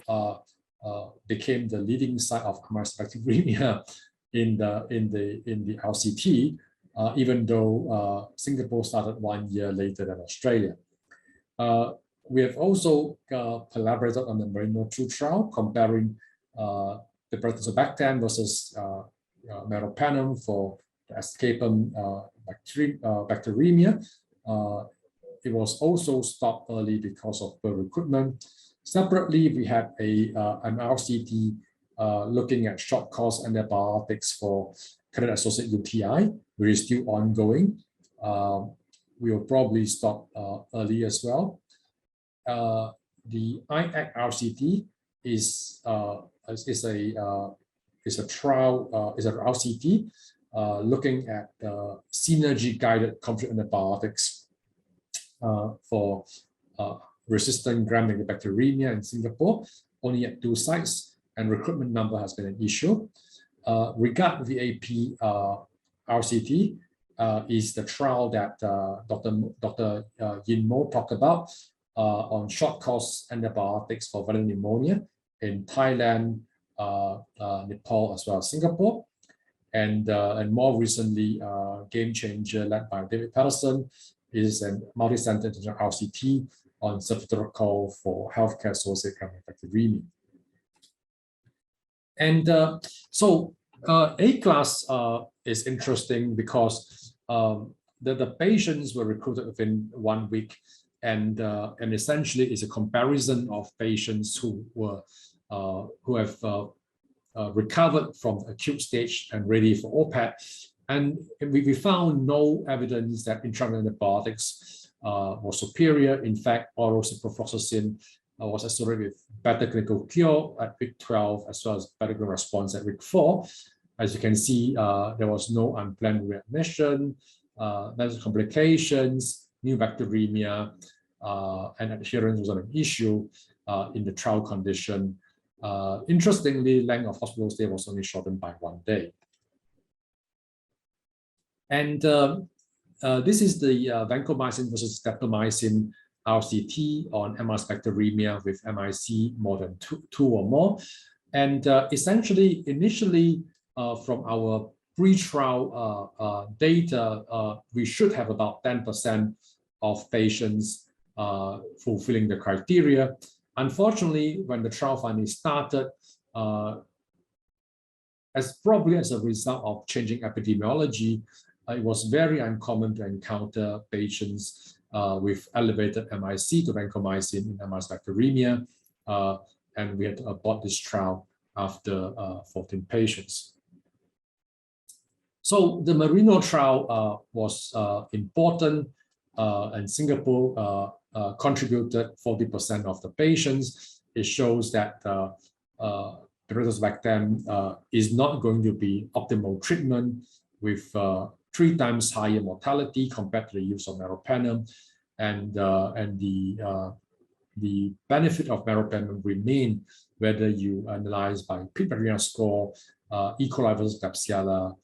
became the leading site of commercial bacteremia in the RCT, even though Singapore started 1 year later than Australia. We have also collaborated on the Merino 2 trial, comparing the Bactrim versus meropenem for the escapum bacteremia. It was also stopped early because of the recruitment. Separately, we had an RCT looking at short course antibiotics for candidate-associated UTI, which is still ongoing. We will probably stop early as well. The ISAC RCT is a trial, is an RCT looking at synergy-guided conflict antibiotics for resistant gram-negative bacteremia in Singapore, only at 2 sites, and recruitment number has been an issue. Regard VAP RCT is the trial that Dr. Yin Mo talked about on short course antibiotics for viral pneumonia in Thailand, Nepal, as well as Singapore. And more recently, Game Changer, led by David Paterson, is a multi-center international RCT on ceftriaxone for healthcare-associated gram-negative bacteremia. And so A class is interesting because the patients were recruited within 1 week, and essentially is a comparison of patients who have recovered from acute stage and ready for OPAD. And we found no evidence that intravenous antibiotics was superior. In fact, oral ciprofloxacin was associated with better clinical cure at week 12, as well as better clinical response at week 4. As you can see, there was no unplanned readmission, medical complications, new bacteremia, and adherence was not an issue in the trial condition. Interestingly, length of hospital stay was only shortened by 1 day. And this is the vancomycin versus streptomycin RCT on MS bacteremia with MIC more than two or more. And essentially, initially, from our pre-trial data, we should have about 10% of patients fulfilling the criteria. Unfortunately, when the trial finally started, probably as a result of changing epidemiology, it was very uncommon to encounter patients with elevated MIC to vancomycin in MS bacteremia, and we had to abort this trial after 14 patients. So the Merino trial was important, and Singapore contributed 40% of the patients. It shows that Bactrim is not going to be optimal treatment with 3 times higher mortality compared to the use of meropenem, and the benefit of meropenem remain whether you analyze by Pit bacteria score, E. coli versus Klebsiella,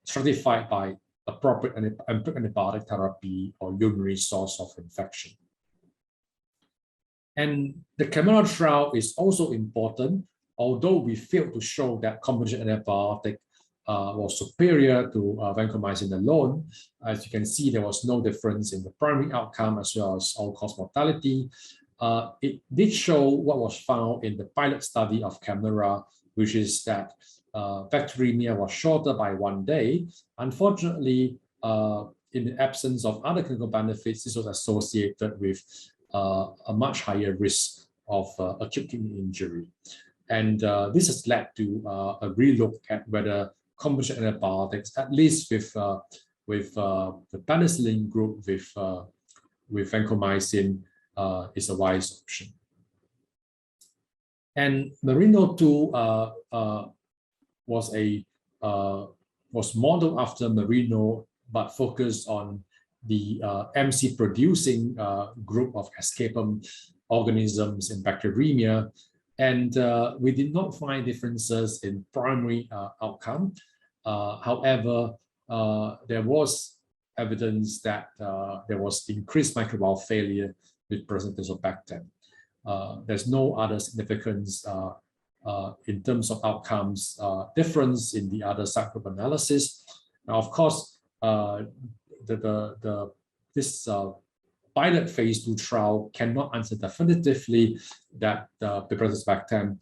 stratified by appropriate antibiotic therapy or urinary source of infection. And the Chimera trial is also important, although we failed to show that combination antibiotic was superior to vancomycin alone. As you can see, there was no difference in the primary outcome as well as all-cause mortality. It did show what was found in the pilot study of Chimera, which is that bacteremia was shorter by 1 day. Unfortunately, in the absence of other clinical benefits, this was associated with a much higher risk of acute kidney injury. And this has led to a relook at whether combination antibiotics, at least with the penicillin group with vancomycin, is a wise option. And Merino-2 was modeled after Merino, but focused on the MC producing group of escapum organisms in bacteremia. And we did not find differences in primary outcome. However, there was evidence that there was increased microbial failure with percentage of Bactem. There's no other significance in terms of outcomes difference in the other subgroup analysis. Now, of course, this pilot phase 2 trial cannot answer definitively that the presence of Bactem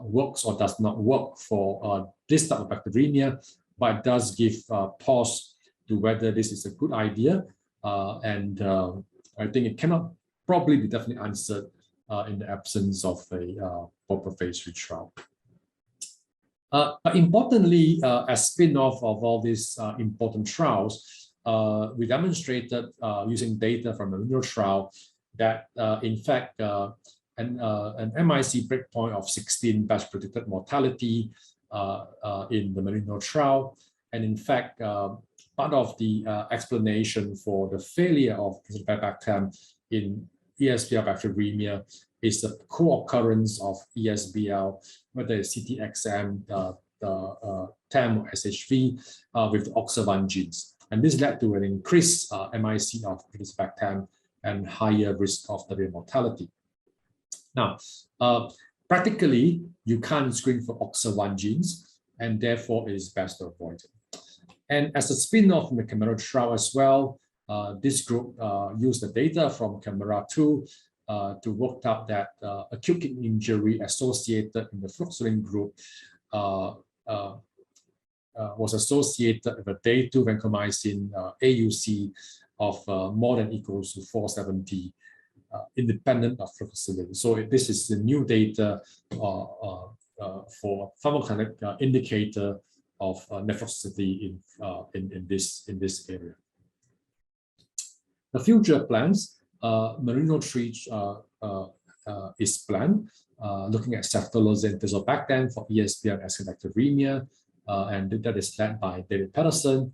works or does not work for this type of bacteremia, but it does give pause to whether this is a good idea. And I think it cannot probably be definitely answered in the absence of a proper phase 3 trial. But importantly, as spin-off of all these important trials, we demonstrated using data from the Merino trial that in fact an MIC breakpoint of 16 best predicted mortality in the Merino trial. And in fact, part of the explanation for the failure of Bactem in ESBL bacteremia is the co-occurrence of ESBL, whether it's CTXM, TAM or SHV, with the OXA1 genes. And this led to an increased MIC of Bactem and higher risk of WM mortality. Now, practically, you can't screen for OXA1 genes, and therefore it is best to avoid it. And as a spin-off from the Chimera trial as well, this group used the data from Chimera-2 to work out that acute kidney injury associated in the fluoxetine group was associated with a day 2 vancomycin AUC of more than equals to 470, independent of fluoxetine. So this is the new data for pharmacodynamic indicator of nephrotoxicity in this area. The future plans, Merino-3 is planned, looking at ceftolozane tazobactam for ESBL and Acinetobacteremia, and that is led by David Paterson.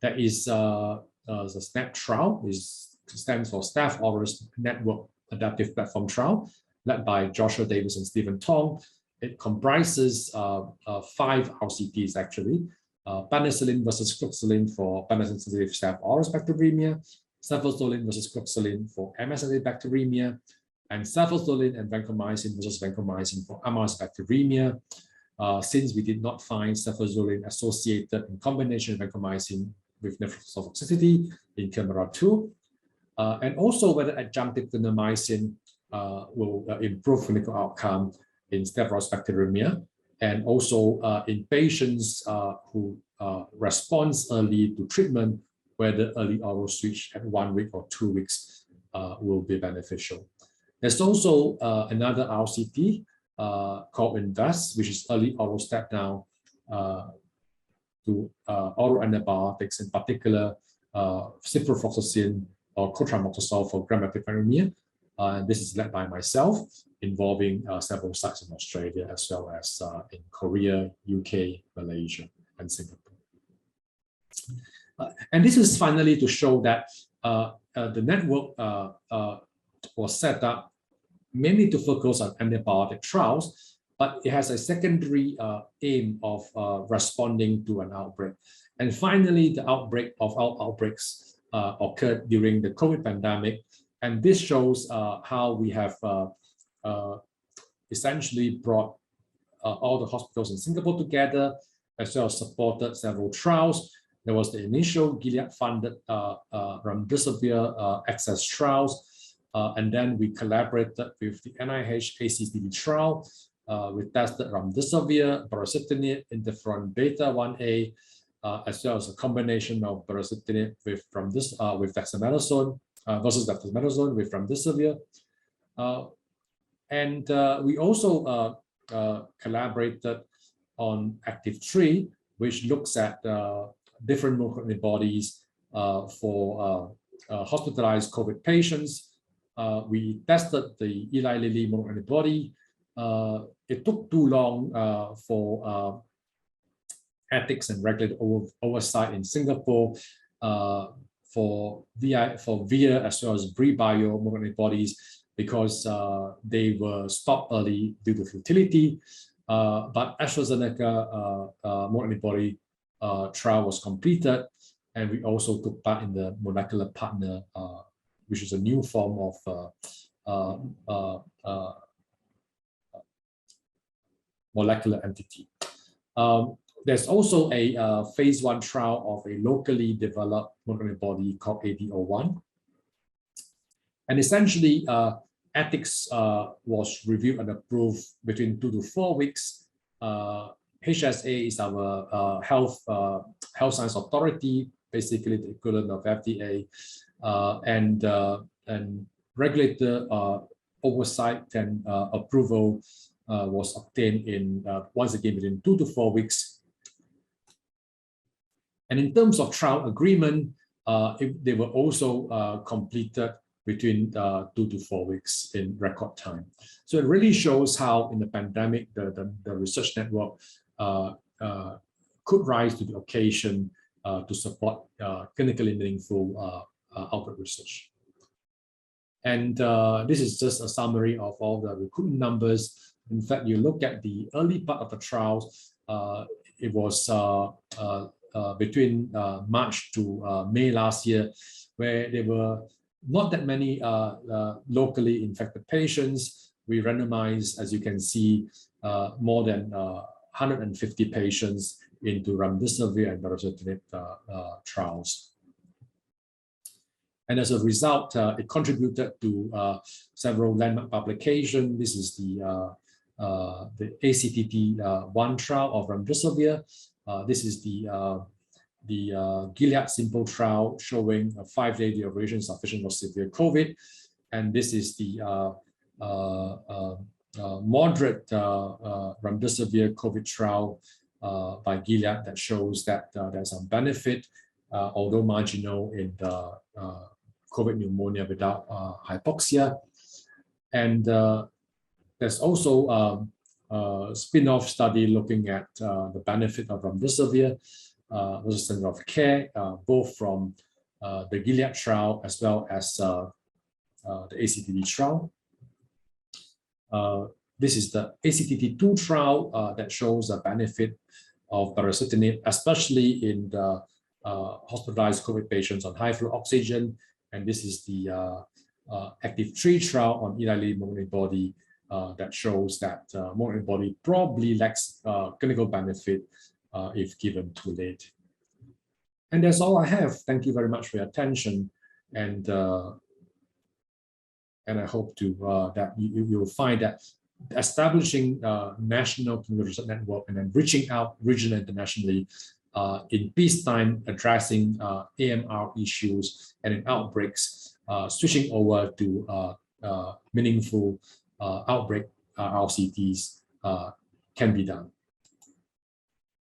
That is the SNAP trial, which stands for Staph aureus Network Adaptive Platform Trial, led by Joshua Davis and Stephen Tong. It comprises 5 RCTs actually: penicillin versus fluoxetine for penicillin-sensitive Staph aureus bacteremia, cefazolin versus fluoxetine for MS-sensitive bacteremia, and cefazolin and vancomycin versus vancomycin for MS bacteremia. Since we did not find cefazolin associated in combination with vancomycin with nephrotoxicity in Chimera-2, and also whether adjunctive vancomycin will improve clinical outcome in Staph aureus bacteremia, and also in patients who respond early to treatment, whether early oral switch at 1 week or 2 weeks will be beneficial. There's also another RCT called INVEST, which is early oral step down to oral antibiotics, in particular ciprofloxacin or cotrimoxazole for gram-negative bacteremia. This is led by myself, involving several sites in Australia as well as in Korea, UK, Malaysia, and Singapore. And this is finally to show that the network was set up mainly to focus on antibiotic trials, but it has a secondary aim of responding to an outbreak. And finally, the outbreak of all outbreaks occurred during the COVID pandemic. And this shows how we have essentially brought all the hospitals in Singapore together, as well as supported several trials. There was the initial Gilead-funded remdesivir access trials, and then we collaborated with the NIH ACTD trial. We tested remdesivir, baricitinib, interferon beta 1A, as well as a combination of baricitinib with dexamethasone versus dexamethasone with remdesivir. And we also collaborated on ACTIV-3, which looks at different monoclonal antibodies for hospitalized COVID patients. We tested the Eli Lilly monoclonal antibody. It took too long for ethics and regulatory oversight in Singapore for VIR as well as BRIBio monoclonal antibodies, because they were stopped early due to futility. But AstraZeneca monoclonal antibody trial was completed, and we also took part in the molecular partner, which is a new form of molecular entity. There's also a phase 1 trial of a locally developed monoclonal antibody called AD01. And essentially, ethics was reviewed and approved between 2 to 4 weeks. HSA is our health science authority, basically the equivalent of FDA, and regulator oversight and approval was obtained in once again within 2 to 4 weeks. And in terms of trial agreement, they were also completed between 2 to 4 weeks in record time. So it really shows how in the pandemic, the research network could rise to the occasion to support clinically meaningful output research. And this is just a summary of all the recruitment numbers. In fact, you look at the early part of the trials, it was between March to May last year, where there were not that many locally infected patients. We randomized, as you can see, more than 150 patients into remdesivir and baricitinib trials. And as a result, it contributed to several landmark publications. This is the ACTT-1 trial of remdesivir. This is the Gilead Simple trial showing a 5-day duration sufficient for severe COVID. And this is the moderate remdesivir COVID trial by Gilead that shows that there's some benefit, although marginal, in the COVID pneumonia without hypoxia. And there's also a spin-off study looking at the benefit of remdesivir versus standard of care, both from the Gilead trial as well as the ACTT trial. This is the ACTT-2 trial that shows a benefit of baricitinib, especially in the hospitalized COVID patients on high flow oxygen. And this is the ACTIV-3 trial on Eli Lilly monoclonal antibody that shows that monoclonal antibody probably lacks clinical benefit if given too late. And that's all I have. Thank you very much for your attention, and I hope to that you will find that establishing national clinical research network and then reaching out regionally and internationally in peacetime, addressing AMR issues and in outbreaks, switching over to meaningful outbreak RCTs can be done.